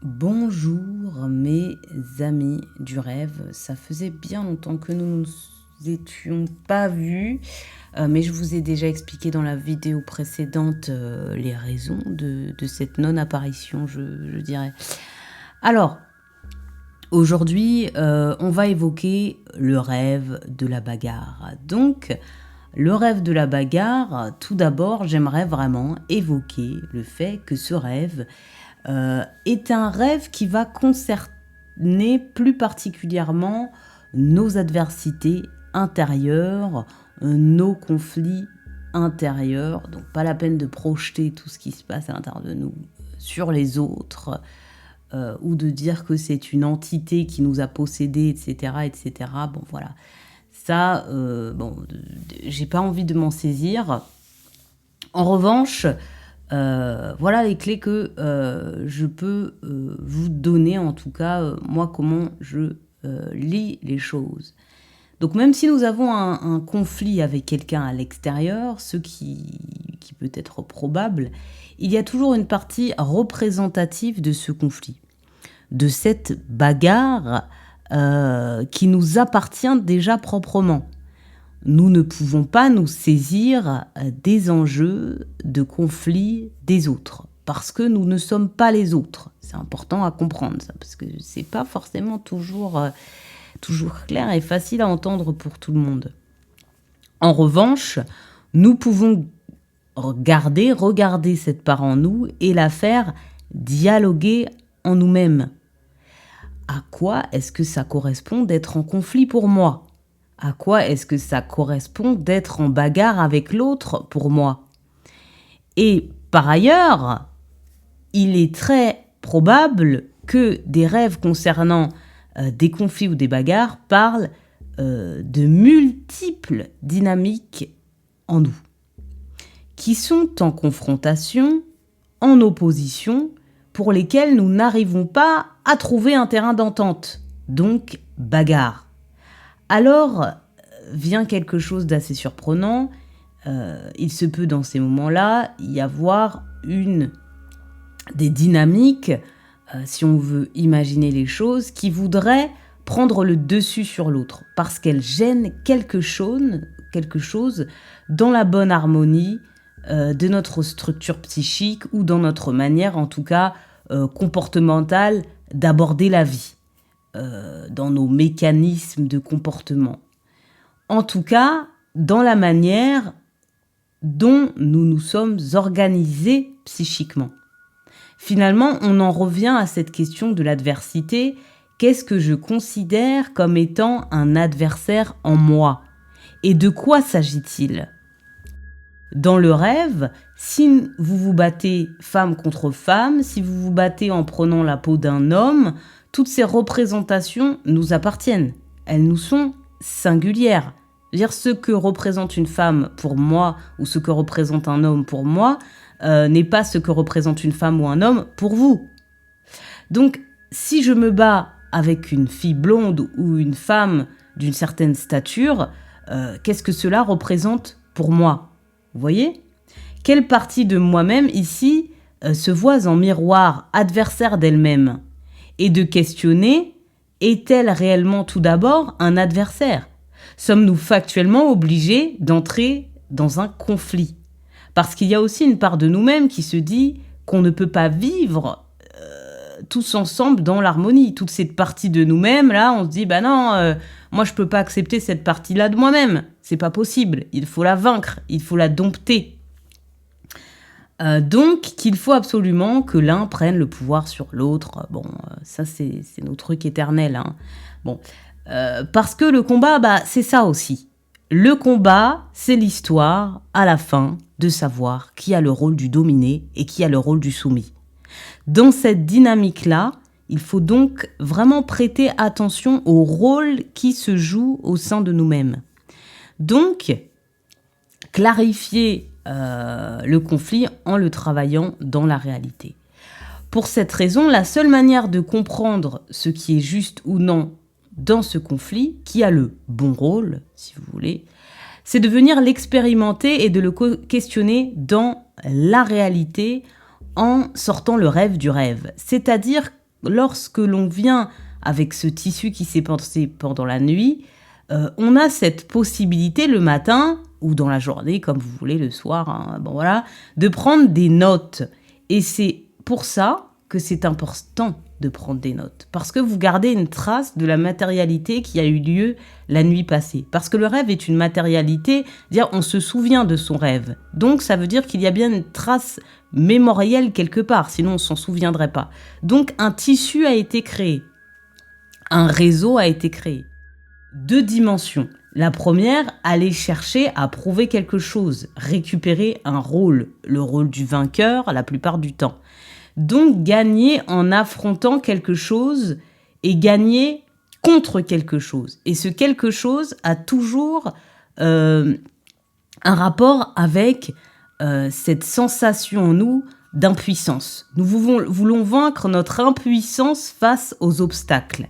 Bonjour mes amis du rêve, ça faisait bien longtemps que nous ne nous étions pas vus, mais je vous ai déjà expliqué dans la vidéo précédente les raisons de cette non-apparition, je dirais. Alors, aujourd'hui, on va évoquer le rêve de la bagarre. Donc, le rêve de la bagarre, tout d'abord, j'aimerais vraiment évoquer le fait que ce rêve est un rêve qui va concerner plus particulièrement nos adversités intérieures, nos conflits intérieurs. Donc pas la peine de projeter tout ce qui se passe à l'intérieur de nous sur les autres, ou de dire que c'est une entité qui nous a possédés, etc., etc. Bon, voilà. Ça, j'ai pas envie de m'en saisir. En revanche, voilà les clés que je peux vous donner, en tout cas, moi, comment je lis les choses. Donc même si nous avons un conflit avec quelqu'un à l'extérieur, ce qui peut être probable, il y a toujours une partie représentative de ce conflit, de cette bagarre qui nous appartient déjà proprement. Nous ne pouvons pas nous saisir des enjeux de conflit des autres, parce que nous ne sommes pas les autres. C'est important à comprendre ça, parce que c'est pas forcément toujours clair et facile à entendre pour tout le monde. En revanche, nous pouvons regarder cette part en nous et la faire dialoguer en nous-mêmes. À quoi est-ce que ça correspond d'être en conflit pour moi ? À quoi est-ce que ça correspond d'être en bagarre avec l'autre pour moi ? Et par ailleurs, il est très probable que des rêves concernant des conflits ou des bagarres parlent de multiples dynamiques en nous, qui sont en confrontation, en opposition, pour lesquelles nous n'arrivons pas à trouver un terrain d'entente, donc bagarre. Alors vient quelque chose d'assez surprenant. Il se peut dans ces moments-là y avoir une des dynamiques, si on veut imaginer les choses, qui voudraient prendre le dessus sur l'autre, parce qu'elles gênent quelque chose dans la bonne harmonie de notre structure psychique ou dans notre manière, en tout cas comportementale, d'aborder la vie. Dans nos mécanismes de comportement. En tout cas, dans la manière dont nous nous sommes organisés psychiquement. Finalement, on en revient à cette question de l'adversité. Qu'est-ce que je considère comme étant un adversaire en moi ? Et de quoi s'agit-il ? Dans le rêve, si vous vous battez femme contre femme, si vous vous battez en prenant la peau d'un homme, toutes ces représentations nous appartiennent. Elles nous sont singulières. C'est-à-dire ce que représente une femme pour moi ou ce que représente un homme pour moi n'est pas ce que représente une femme ou un homme pour vous. Donc, si je me bats avec une fille blonde ou une femme d'une certaine stature, qu'est-ce que cela représente pour moi ? Vous voyez ? Quelle partie de moi-même ici se voit en miroir adversaire d'elle-même ? Et de questionner, est-elle réellement tout d'abord un adversaire ? Sommes-nous factuellement obligés d'entrer dans un conflit ? Parce qu'il y a aussi une part de nous-mêmes qui se dit qu'on ne peut pas vivre tous ensemble dans l'harmonie. Toute cette partie de nous-mêmes, là, on se dit, non, moi je peux pas accepter cette partie-là de moi-même. C'est pas possible. Il faut la vaincre, il faut la dompter. Donc, qu'il faut absolument que l'un prenne le pouvoir sur l'autre. Bon, ça, c'est nos trucs éternels. Hein. Bon, parce que le combat, c'est ça aussi. Le combat, c'est l'histoire, à la fin, de savoir qui a le rôle du dominé et qui a le rôle du soumis. Dans cette dynamique-là, il faut donc vraiment prêter attention au rôle qui se joue au sein de nous-mêmes. Donc, clarifier le conflit en le travaillant dans la réalité. Pour cette raison, la seule manière de comprendre ce qui est juste ou non dans ce conflit, qui a le bon rôle, si vous voulez, c'est de venir l'expérimenter et de le questionner dans la réalité en sortant le rêve du rêve. C'est-à-dire lorsque l'on vient avec ce tissu qui s'est pensé pendant la nuit, on a cette possibilité le matin ou dans la journée, comme vous voulez, le soir, hein, bon voilà, de prendre des notes. Et c'est pour ça que c'est important de prendre des notes. Parce que vous gardez une trace de la matérialité qui a eu lieu la nuit passée. Parce que le rêve est une matérialité, dire on se souvient de son rêve. Donc ça veut dire qu'il y a bien une trace mémorielle quelque part, sinon on s'en souviendrait pas. Donc un tissu a été créé. Un réseau a été créé. 2 dimensions. La première, aller chercher à prouver quelque chose, récupérer un rôle, le rôle du vainqueur la plupart du temps. Donc gagner en affrontant quelque chose et gagner contre quelque chose. Et ce quelque chose a toujours un rapport avec cette sensation en nous d'impuissance. Nous voulons vaincre notre impuissance face aux obstacles.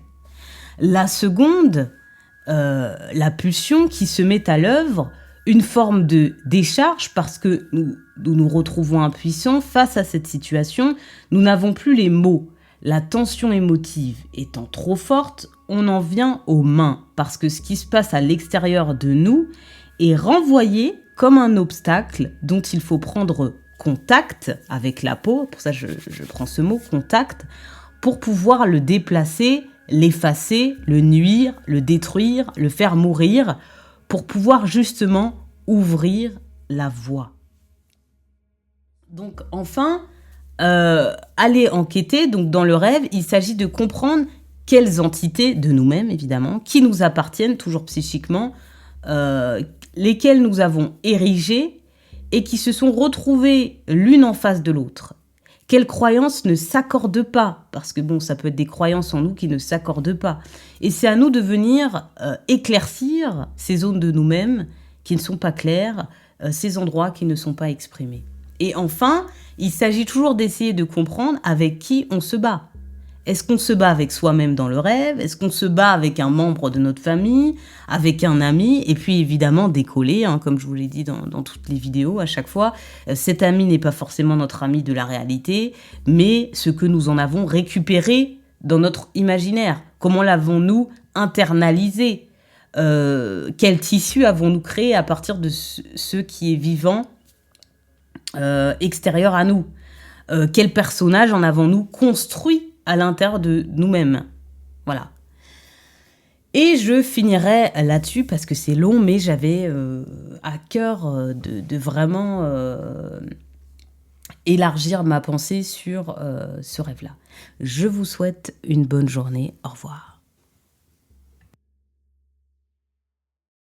La seconde, la pulsion qui se met à l'œuvre, une forme de décharge parce que nous retrouvons impuissants face à cette situation. Nous n'avons plus les mots. La tension émotive étant trop forte, on en vient aux mains parce que ce qui se passe à l'extérieur de nous est renvoyé comme un obstacle dont il faut prendre contact avec la peau. Pour ça, je prends ce mot, contact, pour pouvoir le déplacer, l'effacer, le nuire, le détruire, le faire mourir, pour pouvoir justement ouvrir la voie. Donc enfin, aller enquêter, donc dans le rêve, il s'agit de comprendre quelles entités de nous-mêmes, évidemment, qui nous appartiennent toujours psychiquement, lesquelles nous avons érigées et qui se sont retrouvées l'une en face de l'autre. Quelles croyances ne s'accordent pas, parce que bon, ça peut être des croyances en nous qui ne s'accordent pas. Et c'est à nous de venir éclaircir ces zones de nous-mêmes qui ne sont pas claires, ces endroits qui ne sont pas exprimés. Et enfin, il s'agit toujours d'essayer de comprendre avec qui on se bat. Est-ce qu'on se bat avec soi-même dans le rêve? Est-ce qu'on se bat avec un membre de notre famille, avec un ami? Et puis évidemment décoller, hein, comme je vous l'ai dit dans toutes les vidéos à chaque fois. Cet ami n'est pas forcément notre ami de la réalité, mais ce que nous en avons récupéré dans notre imaginaire. Comment l'avons-nous internalisé? Quel tissu avons-nous créé à partir de ce qui est vivant extérieur à nous? Quel personnage en avons-nous construit à l'intérieur de nous-mêmes? Voilà. Et je finirai là-dessus parce que c'est long, mais j'avais à cœur de vraiment élargir ma pensée sur ce rêve-là. Je vous souhaite une bonne journée. Au revoir.